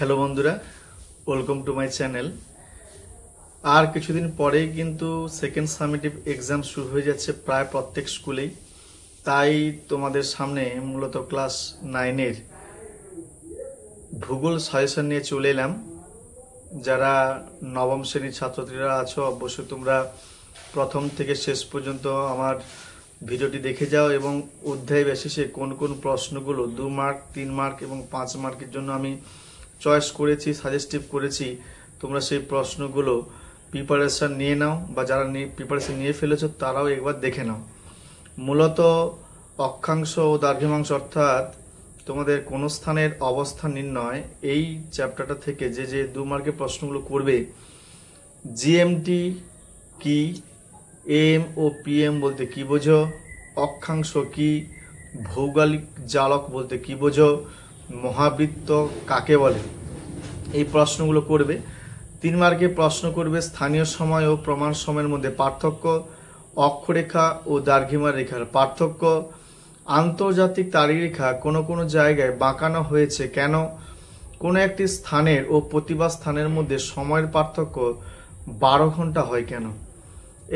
Hello বন্ধুরা, welcome to my channel. আর কিছুদিন পরেই কিন্তু সেকেন্ড সামেটিভ এক্সাম শুরু হয়ে যাচ্ছে প্রায় প্রত্যেক স্কুলেই। তাই তোমাদের সামনে মূলত ক্লাস 9-এর ভূগোল সাজেশন নিয়ে চলে এলাম। যারা নবম শ্রেণীর ছাত্রছাত্রীরা আছো, অবশ্যই তোমরা প্রথম থেকে শেষ পর্যন্ত আমার ভিডিওটি দেখে যাও এবং অধ্যায় বেসিসে কোন কোন প্রশ্নগুলো 2 মার্ক, 3 মার্ক এবং 5 মার্কের জন্য আমি চয়েস করেছি, সাজেস্টিভ করেছি, তোমরা সেই প্রশ্নগুলো প্রিপারেশন নিয়ে নাও, বা যারা প্রিপারেশন নিয়ে ফেলেছো তারাও একবার দেখে নাও। মূলত অক্ষাংশ ও দ্রাঘিমাংশ অর্থাৎ তোমাদের কোন স্থানের অবস্থান নির্ণয়, এই চ্যাপ্টারটা থেকে যে 2 মার্কের প্রশ্নগুলো করবে, জিএমটি কি, এম ও পিএম বলতে কি বোঝো, অক্ষাংশ কি, ভৌগোলিক জালক বলতে কি বোঝো, মহাবৃত্ত কাকে বলে, এই প্রশ্নগুলো করবে। 3 মার্কে প্রশ্ন করবে স্থানীয় সময় ও প্রমাণ সময়ের মধ্যে পার্থক্য, অক্ষরেখা ও দ্রাঘিমা রেখার পার্থক্য, আন্তর্জাতিক তারিখরেখা কোনো কোনো জায়গায় বাঁকানো হয়েছে কেন, কোনো একটি স্থানের ও প্রতিভা স্থানের মধ্যে সময়ের পার্থক্য 12 ঘন্টা হয় কেন।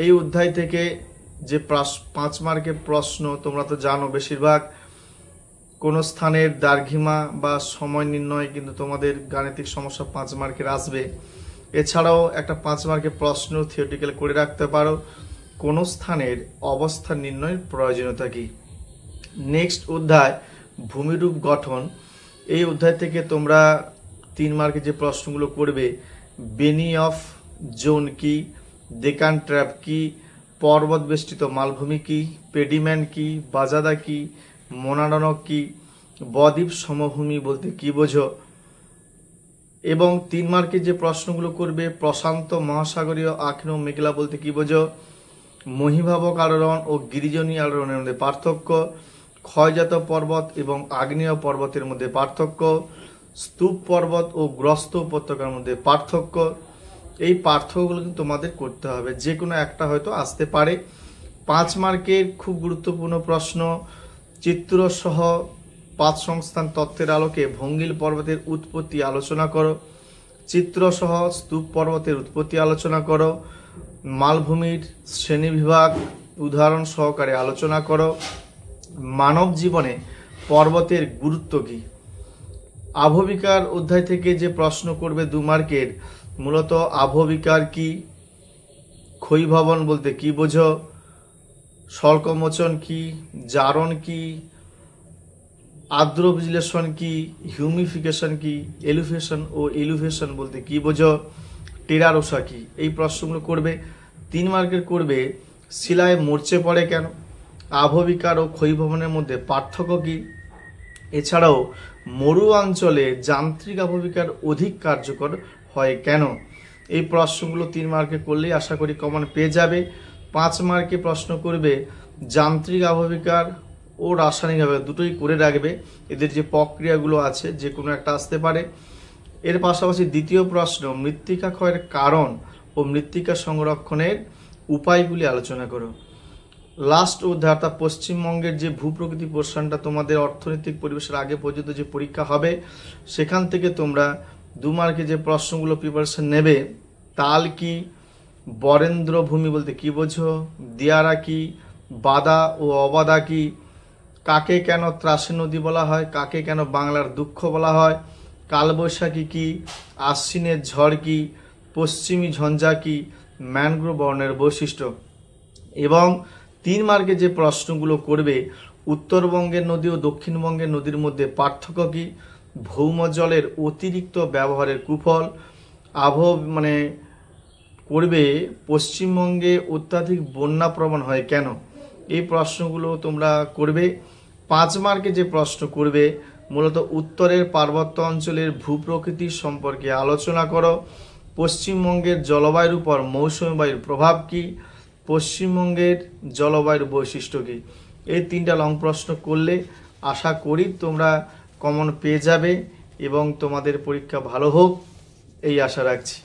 এই অধ্যায় থেকে যে 5 মার্কের প্রশ্ন তোমরা তো জানো, বেশিরভাগ কোন স্থানের দ্রাঘিমা বা সময় নির্ণয় কিন্তু তোমাদের গাণিতিক সমস্যা 5 মার্কের আসবে। এছাড়াও একটা 5 মার্কের প্রশ্ন থিওরিটিক্যাল করে রাখতে পারো, কোন স্থানের অবস্থান নির্ণয়ের প্রয়োজনীয়তা কি। নেক্সট অধ্যায় ভূমিরূপ গঠন। এই অধ্যায় থেকে তোমরা 3 মার্কে যে প্রশ্নগুলো করবে, বেনি অফ জোন কি, ডেকান ট্র্যাপ কি, পর্বত বেষ্টিত মালভূমি কি, পেডিম্যান কি, বাজাদা কি, মোনাডনক কি, বদ্বীপ সমভূমি বলতে কি বোঝো। এবং 3 মার্কের যে প্রশ্নগুলো করবে, প্রশান্ত মহাসাগরীয় আগ্নেয় মেঘলা বলতে কি বোঝো, মহীভাবক আলোড়ন ও গিরিজনী আলোড়নের মধ্যে পার্থক্য, ক্ষয়জাত পর্বত এবং আগ্নেয় পর্বতের মধ্যে পার্থক্য, স্তূপ পর্বত ও গ্রস্ত উপত্যকার মধ্যে পার্থক্য। এই পার্থক্যগুলো কিন্তু তোমাদের করতে হবে, যে কোনো একটা হয়তো আসতে পারে। 5 মার্কের খুব গুরুত্বপূর্ণ প্রশ্ন, চিত্র সহ 5 সংস্থান তত্ত্বের আলোকে ভঙ্গিল পর্বতের উৎপত্তি আলোচনা করো, চিত্র সহ স্তূপ পর্বতের উৎপত্তি আলোচনা করো, মালভূমির শ্রেণীবিভাগ উদাহরণ সহকারে আলোচনা করো, মানব জীবনে পর্বতের গুরুত্ব কি। আবহবিকার অধ্যায় থেকে যে প্রশ্ন করবে 2 মার্কের, মূলত আবহবিকার কি, ক্ষয়ীভবন বলতে কি বোঝো, স্বল্পমোচন কি, জারণ কি, আর্দ্র বিশ্লেষণ কি, হিউমিফিকেশন কি, এলিভেশন ও এলিভেশন বলতে কি বোঝো, টেরারোসা কি। এই প্রশ্নগুলো করবে। 3 মার্কের করবে শিলায় মরচে পড়ে কেন, আবহবিকার ও ক্ষয়ীভবনের মধ্যে পার্থক্য কি। এছাড়াও মরু অঞ্চলে যান্ত্রিক আবহবিকার অধিক কার্যকর হয় কেন। এই প্রশ্নগুলো 3 মার্কে করলেই আশা করি কমন পেয়ে যাবে। 5 মার্কে প্রশ্ন করবে যান্ত্রিক আবহবিকার ও রাসায়নিক আবহবিকার, দুটোই করে রাখবে। এদের যে প্রক্রিয়াগুলো আছে যে কোনো একটা আসতে পারে। এর পাশাপাশি দ্বিতীয় প্রশ্ন, মৃত্তিকা ক্ষয়ের কারণ ও মৃত্তিকা সংরক্ষণের উপায়গুলি আলোচনা করো। লাস্ট অধ্যায় অর্থাৎ পশ্চিমবঙ্গের যে ভূপ্রকৃতি পোর্শনটা তোমাদের অর্থনৈতিক পরিবেশের আগে পর্যন্ত যে পরীক্ষা হবে, সেখান থেকে তোমরা 2 মার্কে যে প্রশ্নগুলো প্রিপারেশন নেবে, তাল কি, বরেন্দ্র ভূমি বলতে কি বোঝো, দিয়ারা কি, বাদা ও অবাদা কি, কাকে কেন ত্রাসী নদী বলা হয়, কাকে কেন বাংলার দুঃখ বলা হয়, কালবৈশাখী কি, আশ্বিনের ঝড় কি, পশ্চিমী ঝঞ্ঝা কি, ম্যানগ্রোভ বনের বৈশিষ্ট্য। এবং 3 মার্কে যে প্রশ্নগুলো করবে, উত্তরবঙ্গের নদী ও দক্ষিণবঙ্গের নদীর মধ্যে পার্থক্য কি, ভৌমজলের অতিরিক্ত ব্যবহারের কুফল, করবে পশ্চিমবঙ্গে অত্যাধিক বন্যা প্রবণ হয় কেন। এই প্রশ্নগুলো তোমরা করবে। 5 মার্কে যে প্রশ্ন করবে, মূলত উত্তরের পার্বত্য অঞ্চলের ভূপ্রকৃতি সম্পর্কে আলোচনা করো, পশ্চিমবঙ্গের জলবায়ুর উপর মৌসুমী বায়ুর প্রভাব কি, পশ্চিমবঙ্গের জলবায়ুর বৈশিষ্ট্য কি। এই 3টা লং প্রশ্ন করলে আশা করি তোমরা কমন পেয়ে যাবে এবং তোমাদের পরীক্ষা ভালো হোক, এই আশা রাখছি।